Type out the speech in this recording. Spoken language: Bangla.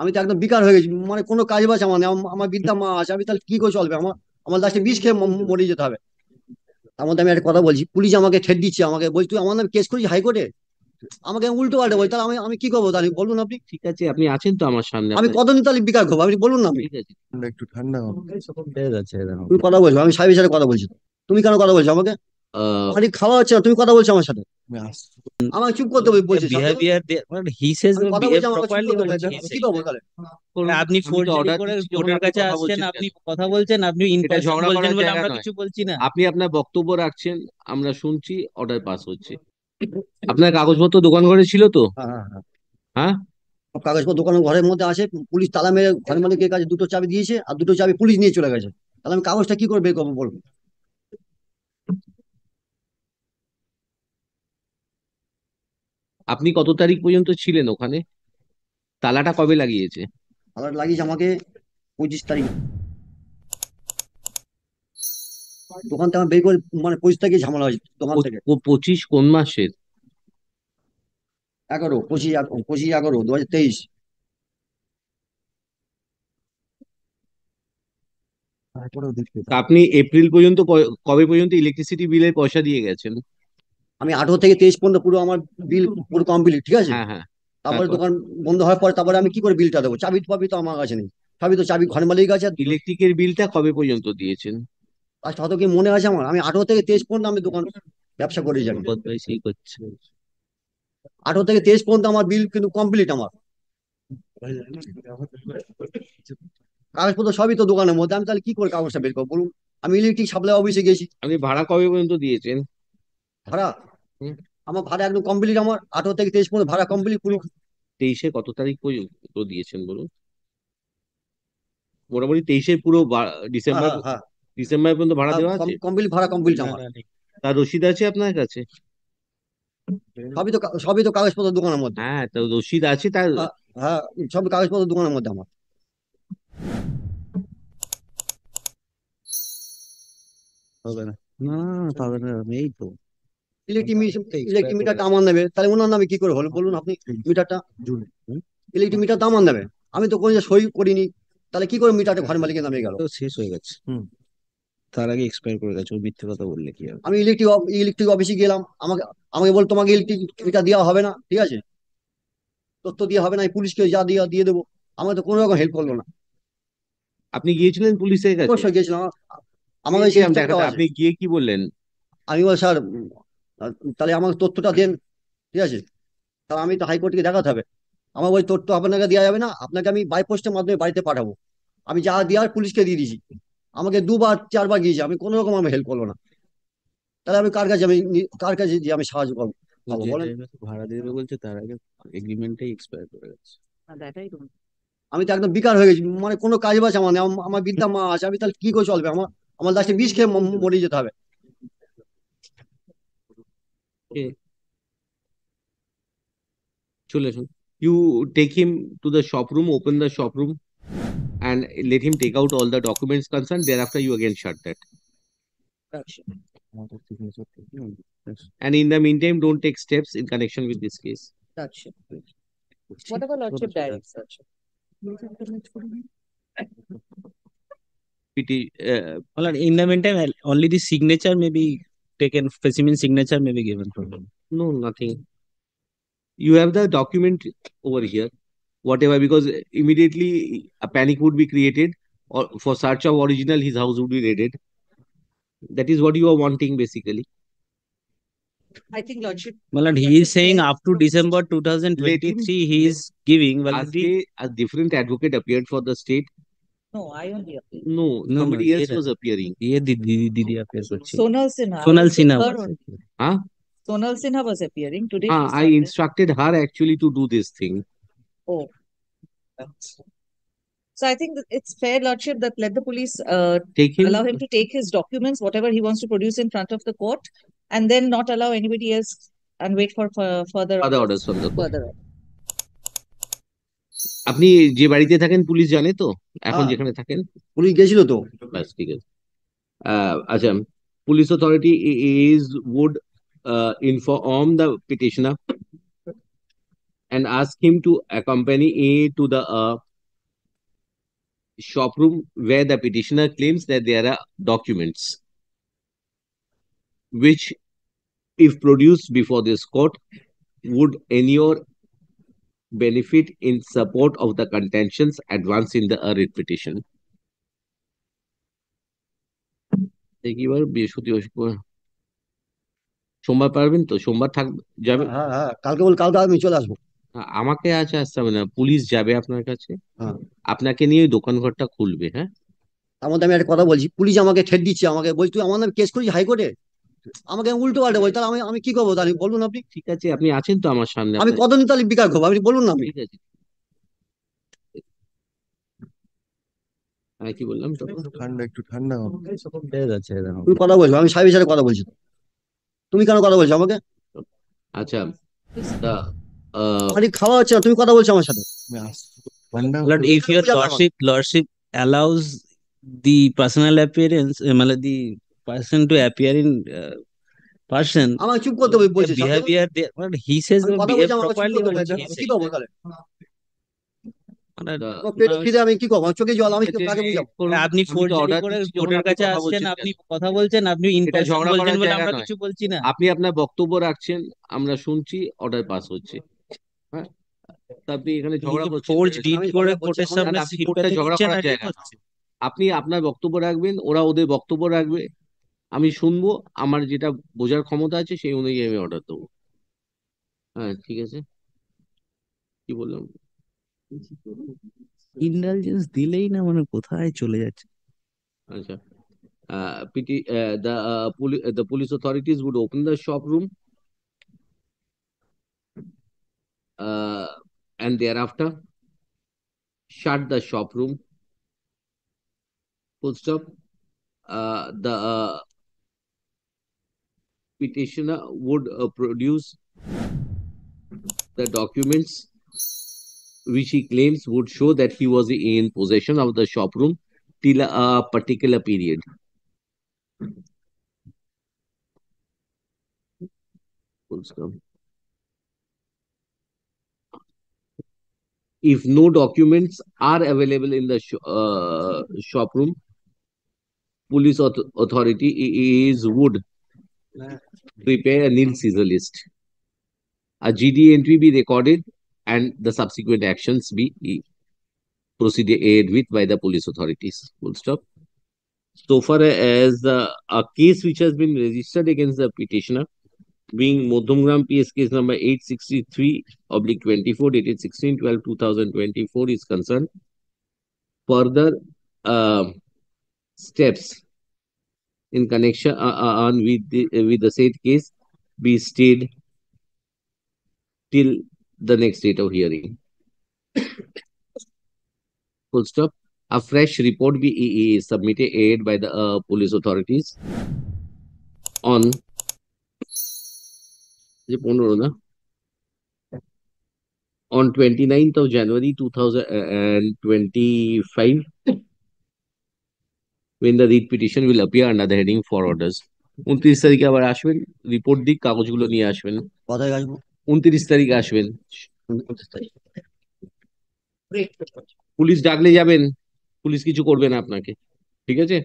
আমি তো একদম বিকার হয়ে গেছি, মানে কোনো কাজ বাজ আমার নেই। আমার বৃদ্ধা মা আছে, আমি তাহলে কি করে চলবে? আমার আমার লাস্টে বিষ খেয়ে মরে যেতে হবে। তার মধ্যে আমি একটা কথা বলছি, পুলিশ আমাকে ঠেট দিচ্ছে, আমাকে বলছি তুই আমার নামে কেস করিস হাইকোর্টে। আমাকে উল্টো পাল্টে বলছি, তাহলে আমি আমি কি করবো? তাহলে বলুন আপনি। ঠিক আছে, আপনি আছেন তো আমার সামনে, আমি আপনার কতদিন তাহলে বিকার করবো? আপনি বলুন না আপনি। ঠিক আছে। একটু ঠান্ডা হোক। ঠিক আছে, তুমি কথা বলছো, আমি সাহেবের সাথে কথা বলছি তো। তুমি কেন কথা বলছো আমাকে? আহ আমার ঠিক খাওয়া হচ্ছে না, তুমি কথা বলছো আমার সাথে। আমি আসছি। আমাকে চুপ করতে বলছি সাথে। behavior but he says আমি কথা behave বলছি, আমাকে চুপ properly করতে but বলছি, he আমি কি saying করবো that তাহলে? করুন, আপনি আমি তো ফোর্জারি অর্ডার করে দিচ্ছি, যখন কোর্টের আপনি কাছে কথা আসছেন, বলছেন আপনি কেন? কথা বলছেন, আপনি ইন এটা পার্সন ঝগড়া বলছেন করার বলে জায়গা আমরা নয়। কিছু বলছি না। আপনি আপনার বক্তব্য রাখছেন, আমরা শুনছি, অর্ডার পাস হচ্ছে। আপনার কাগজপত্র দোকান ঘরে ছিল তো? হ্যাঁ, হ্যাঁ, হ্যাঁ। হ্যাঁ। সব কাগজপত্র দোকানের ঘরের মধ্যে আছে। পুলিশ তালা মেরে ঘরের মালিকের কাছে দুটো চাবি দিয়েছে, আর দুটো চাবি পুলিশ নিয়ে চলে গেছে। তাহলে আমি কাগজটা কি করে বের করবো বলবো? আপনি কত তারিখ পর্যন্ত ছিলেন ওখানে? তালাটা কবে লাগিয়েছে? তালা লাগিয়েছে আমাকে 25 তারিখ। দোকান থেকে আমার বের করে, মানে 25 তারিখে ঝামেলা হয়েছে দোকান থেকে। 25 কোন মাসের? 11, 25, 11, 2023। তারপরেও দেখতে তা পাবো। আপনি এপ্রিল পর্যন্ত কবে পর্যন্ত ইলেকট্রিসিটি বিলের পয়সা দিয়ে গেছেন? আমি 18 থেকে 23 পর্যন্ত পুরো আমার বিল পুরো কমপ্লিট, ঠিক আছে। হ্যাঁ, হ্যাঁ। তারপরে তারপর দোকান বন্ধ হওয়ার পরে তারপরে আমি কি করে বিলটা দেবো? চাবি ফাবি তো আমার কাছে নেই। চাবি তো চাবি ঘর মালিক আছে। ইলেকট্রিকের বিলটা কবে পর্যন্ত দিয়েছেন? লাস্ট হয়তো কি মনে আছে আমার, আমি 18 থেকে 23 পর্যন্ত আমি দোকান ব্যবসা করে যাই। সম্পদ ভাই সেই করছে। 18 থেকে 23 পর্যন্ত আমার বিল কিন্তু কমপ্লিট আমার। কাগজপত্র সবই তো দোকানের মধ্যে, আমি তাহলে কি করে কাগজটা বের করবো বলুন? আমি ইলেকট্রিক সাপ্লাই অফিসে গেছি। আপনি ভাড়া কবে পর্যন্ত দিয়েছেন? ভাড়া, হুম। আমার ভাড়া একদম কমপ্লিট, আমার 18 থেকে 23 পর্যন্ত ভাড়া কমপ্লিট পুরো। 23-এ কত তারিখ পর্যন্ত দিয়েছেন বলুন? মোটামুটি 23-এর পুরো হ্যাঁ, ডিসেম্বর, হ্যাঁ, হ্যাঁ, ডিসেম্বর পর্যন্ত ভাড়া হ্যাঁ, দেওয়া আছে? কমপ্লিট ভাড়া কমপ্লিট না আমার। না নেই। তার রসিদ আছে আপনার কাছে? সবই তো কাগজপত্র দোকানের মধ্যে। হ্যাঁ, তো রসিদ আছে তার? হ্যাঁ, হ্যাঁ, সব কাগজপত্র দোকানের মধ্যে আমার। হবে না, না পাবে না, এই তো ইলেকট্রিক এক্সপায়ার ইলেকট্রিক করে মিটারটা গেছে। আমার নেবে, তাহলে ওনার নামে কি করে হলো বলুন আপনি? মিটারটা, জুড়ে ইলেকট্রিক মিটার তো আমার নেবে। আমি তো কোনো জায়গায় সই করিনি। তাহলে কি করে মিটারটা ঘর মালিকের নামে গেল? তো শেষ হয়ে গেছে, হুম। তার আগে এক্সপায়ার করে গেছে, ও মিথ্যে কথা বললে কি হবে? আমি ইলেকট্রিক অফিসে গেলাম, আমাকে আমাকে বল তোমাকে ইলেকট্রিক মিটার দেওয়া হবে না, ঠিক আছে। তথ্য দেওয়া হবে না, আমি পুলিশকে যা দিয়ে দিয়ে দেবো। আমাকে তো কোনো রকম হেল্প করলো না। আপনি গিয়েছিলেন পুলিশের কাছে? অবশ্যই গেছিলাম, আমার কাছে গিয়েছিলাম ইনস্ট্রাক্টর দেখাতে, আছে। আপনি গিয়ে কি বললেন? আমি বল স্যার, তাহলে আমাকে তথ্যটা দেন, ঠিক আছে। তাহলে আমি তো হাইকোর্টকে দেখাতে হবে। আমার ওই তথ্য আপনাকে দেওয়া যাবে না, আপনাকে আমি বাই পোস্টের মাধ্যমে বাড়িতে পাঠাবো। আমি যা দেওয়ার পুলিশকে দিয়ে দিয়েছি। আমাকে 2 বার 4 বার গিয়েছি, আমি কোনো রকম আমি হেল্প করলো না। তাহলে আমি কার কাছে, কার কাছে যে আমি সাহায্য পাবো তো পাবো যে বলেন? টাইমে ভাড়া দেবে বলছে তার আগে এগ্রিমেন্টটাই এক্সপায়ার করে গেছে। আমি তো একদম বিকার হয়ে গেছি, মানে কোনো কাজ বাজ আমার নেই। আমার বৃদ্ধা মা আছে, আমি তাহলে কি করে চলবে? আমার আমার লাস্টে বিষ খেয়ে মরে যেতে হবে। এ, চলে আসুন। You take him to the shop room, open the shop room and let him take out all the documents concerned. Thereafter, you again shut that. আমাদের সিগনেচার থেকে And in the meantime, don't take steps in connection with this case. whatever lordship directs. Well, in the meantime, only the signature may be taken, specimen signature may be given for him. No, nothing. You have the document over here, whatever, because immediately a panic would be created, or for search of original, his house would be raided. That is what you are wanting, basically. Well, and he is saying up to December Let him. 2023 he is giving. Well, the Aske, a different advocate appeared for the state. No, no no somebody ये else was appearing. ये दीदी दीदी appear करছি। Sonal Sinha. Sonal Was Sinha her was on- appearing. Huh? Sonal Sinha was appearing. Today she I started. instructed her actually to do this thing. Oh. So I think that it's fair, Lordship, that let the police Take allow him. him to take his documents, whatever he wants to produce in front of the court, and then not allow anybody else and wait for further Other orders. orders from the court. Further orders. আপনি যে বাড়িতে থাকেন পুলিশ জানে তো, এখন হ্যাঁ, যেখানে থাকেন? পুলিশ গেছিল তো। ব্যাস ঠিক আছে। আচ্ছা, police authority is would inform the petitioner and ask him to accompany A to the shop room where the petitioner claims that there are documents which, if produced before this court, would inure benefit in support of the contentions advanced in the writ petition. এবার বৃহস্পতিবার সোমবার পারবেন তো? সোমবার যাবে? হ্যাঁ হ্যাঁ, কালকে আমি চলে আসবো। আমাকে আজ আসতে হবে না, পুলিশ যাবে আপনার কাছে, হ্যাঁ, আপনাকে নিয়ে ওই দোকান ঘরটা খুলবে। হ্যাঁ, তার মধ্যে আমি একটা কথা বলছি, পুলিশ আমাকে ঠেট দিচ্ছে, আমাকে বলছি তুই আমার নামে কেস করেছিস হাইকোর্টে, আমাকে উল্টো পাল্টা বলছি, তাহলে আমি কি করবো তাহলে বলুন আপনি? ঠিক আছে, আপনি আছেন তো আমার সামনে, আমি আপনার কতদিন তাহলে বিকাশ করবো আপনি বলুন না আপনি? ঠিক আছে। কি বললাম তো? একটু ঠান্ডা হবে। ঠিক আছে এরকম। তুমি কথা বলছো, আমি সাহেবের সাথে কথা বলছি তো। তুমি কেন কথা বলছো আমাকে? আচ্ছা, the uh, আমার ঠিক খাওয়া হচ্ছে না, তুমি কথা বলছো আমার সাথে। আমি আসছি, ঠান্ডা Lord, হতে- if your বুঝাবে আমাকে। lordship allows the personal appearance, the person to appear in person, আমাকে চুপ করতে বলছি the সাহেব। behavior there, but he says আমি কথা behave বলছি, আমাকে চুপ properly, করতে but বলছি, he আমি is কি saying করবো that. তাহলে? the আমার পেট খিদে, আমি কি করবো? আমার চোখে জল, আমি কাকে বুঝাবো? আপনি আমি তো ফোর্জারি অর্ডার করে দিচ্ছি যখন কোর্টের আপনি কাছে কথা আসছেন, বলছেন আপনি কেন? কথা বলছেন, আপনি ইন এটা পার্সন ঝগড়া বলছেন করার বলে জায়গা আমরা নয়। কিছু বলছি না। আপনি আপনার বক্তব্য রাখছেন, আমরা শুনছি, অর্ডার পাস হচ্ছে। হ্যাঁ, তা আপনি এখানে ঝগড়া করছেন ফোর্জ কেন? ডিড আমি করে ঝগড়া করছি, কোর্টের আমাকে সামনে আপনি কোর্টটা সিম্প্যাথি ঝগড়া দিচ্ছেন করার আর ঠিক জায়গা না। হচ্ছে। আপনি আপনার বক্তব্য রাখবেন, ওরা ওদের বক্তব্য রাখবে, আমি শুনবো, আমার যেটা বোঝার ক্ষমতা আছে সেই অনুযায়ী আমি অর্ডার দেবো। হ্যাঁ, ঠিক আছে, কি বললাম? ইন্ডালজেন্স দিলেই না কোথায় চলে যাচ্ছে। আচ্ছা, the police authorities would open the shop room uh, and thereafter shut the shop room. Full stop. The petitioner would produce the documents which he claims would show that he was in possession of the shop room till a particular period. Full stop. If no documents are available in the shop room, police authority would prepare a nil Caesar list. A GD entry be recorded and the subsequent actions be proceeded with by the police authorities. Full stop. So far as a case which has been registered against the petitioner, being Modhumgram PS case number 863/24 dated 16/12/2024 is concerned, further uh, steps in connection on with the said case be stayed till the next date of hearing. Full stop. A fresh report be submitted by the police authorities on 15 na? On 29th of January 2025, when the writ petition will appear under the heading for orders. 29 তারিখে আবার আসবেন, রিপোর্ট দিক, কাগজগুলো নিয়ে আসবেন। কথায় আসবো 29 তারিখে আসবেন, 29 তারিখ। Great. পুলিশ ডাকলে যাবেন, পুলিশ কিছু করবে না আপনাকে, ঠিক আছে?